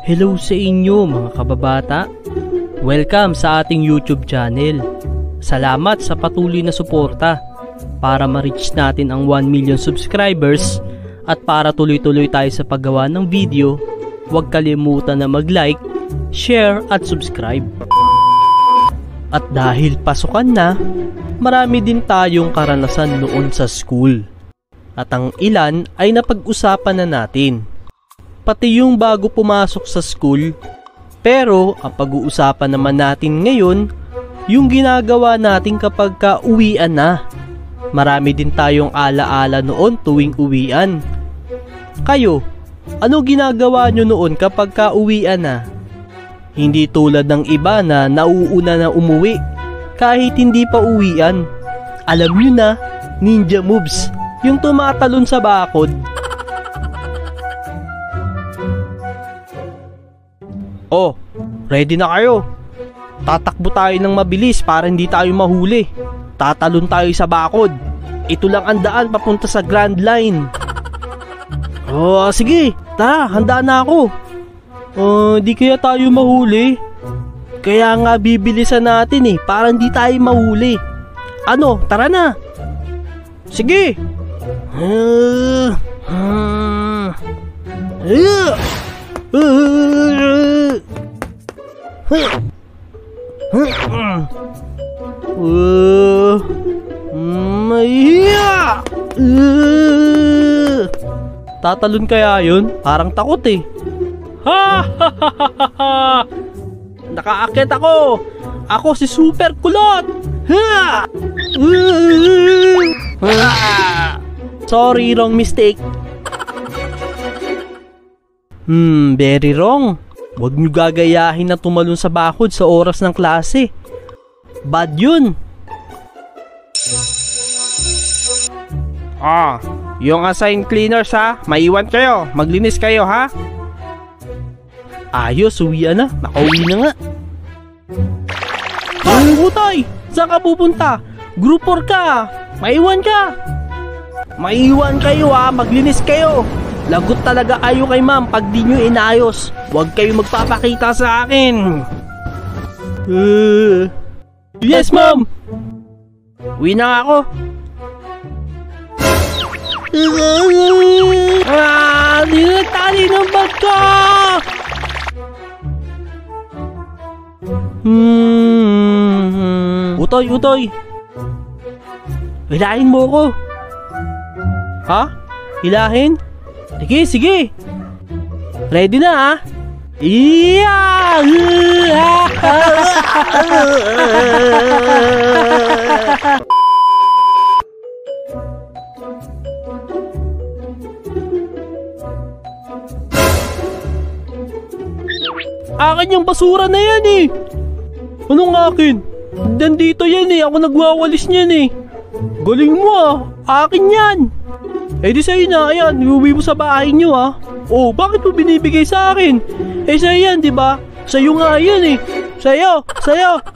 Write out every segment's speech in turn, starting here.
Hello sa inyo mga kababata. Welcome sa ating YouTube channel. Salamat sa patuloy na suporta para ma-reach natin ang 1 million subscribers at para tuloy-tuloy tayo sa paggawa ng video. Huwag kalimutan na mag-like, share at subscribe. At dahil pasukan na, marami din tayong karanasan noon sa school. At ang ilan ay napag-usapan na natin. Pati yung bago pumasok sa school. Pero ang pag-uusapan naman natin ngayon, yung ginagawa natin kapag uwian na. Marami din tayong alaala noon tuwing uwian. Kayo, ano ginagawa nyo noon kapag uwian na? Hindi tulad ng iba na nauuna na umuwi kahit hindi pa uwian. Alam nyo na, ninja moves, yung tumatalon sa bakod. Oh, ready na kayo? Tatakbo tayo ng mabilis para hindi tayo mahuli. Tatalon tayo sa bakod. Ito lang ang daan papunta sa Grand Line. Oh, sige, tara, handa na ako. Di kaya tayo mahuli? Kaya nga bibilisan natin para hindi tayo mahuli. Ano, tara na. Sige. Mahiya! Tatalon kaya yun? Parang takot Ha! Nakaakit ako! Ako si Super Kulot! Ha! Sorry, wrong mistake. Very wrong. Huwag nyo gagayahin na tumalon sa bakod sa oras ng klase. Bad yun. Yung assigned cleaners maiwan kayo. Maglinis kayo ha. Ayos, uwian na. Nakauwi na nga. Utay! Saan ka pupunta? Group 4 ka. Maiwan ka. Maiwan kayo maglinis kayo. Lagot talaga kayo kay ma'am pag di nyo inayos. Huwag kayo magpapakita sa akin. Yes ma'am. Uwi na ako. Dinatali ng bag ko. Utoy. Hilahin mo ko. Ha? Hilahin? Sige. Ready na Iya! Akin yung basura na yan Anong akin? Nandito yan ako nagwawalis niyan Galing mo Akin yan. Di sa'yo na, ayan, iuwi mo sa bahay nyo Oh, bakit mo binibigay sa akin? Sa'yo yan, diba? Sa'yo nga yan Sa'yo.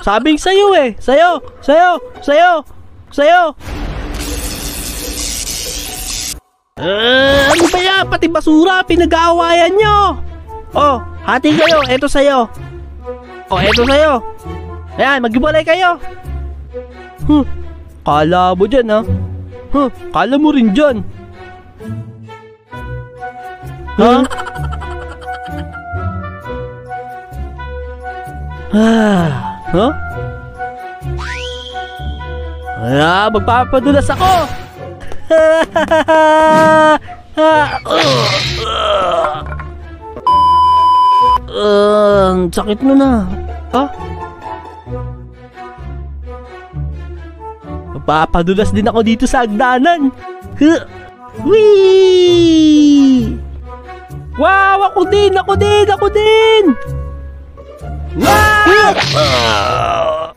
Sabing sa'yo Sa'yo. Ano ba yan? Pati basura, pinag-aawayan nyo. Oh, hati kayo, eto sa'yo. Oh, eto sa'yo. Ayan, maghiwalay kayo. Kala mo dyan kala mo rin dyan. Magpapadulas ako. Sakit mo na. Magpapadulas din ako dito sa hagdanan. Whee! Wow! Ako din! Wow!